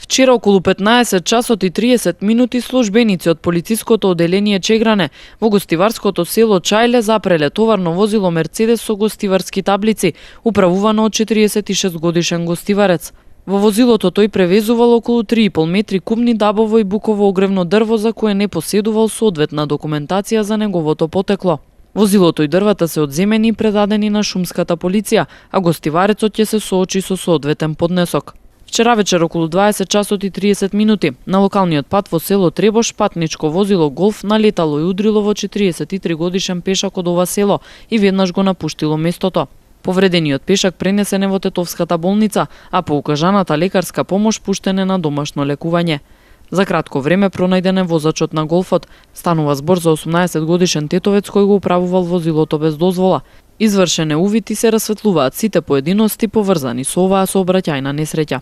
Вчера околу 15 часот и 30 минути службеници од полициското оделение Чегране во гостиварското село Чајле запреле товарно возило Мерцедес со гостиварски таблици, управувано од 46 годишен гостиварец. Во возилото тој превезувал околу 3,5 метри кубни дабово и буково огревно дрво за кое не поседувал соодветна документација за неговото потекло. Возилото и дрвата се одземени и предадени на шумската полиција, а гостиварецот ќе се соочи со соодветен поднесок. Вчера вечер околу 20 часот и 30 минути на локалниот пат во село Требош патничко возило Голф налетало и удрило во 43 годишен пешак од ова село и веднаш го напуштило местото. Повредениот пешак пренесен во Тетовската болница, а по укажаната лекарска помош пуштен на домашно лекување. За кратко време пронајден е возачот на Голфот. Станува збор за 18 годишен тетовец кој го управувал возилото без дозвола. Извршен е увид и се расветлуваат сите поединости поврзани со оваа сообраќајна несреќа.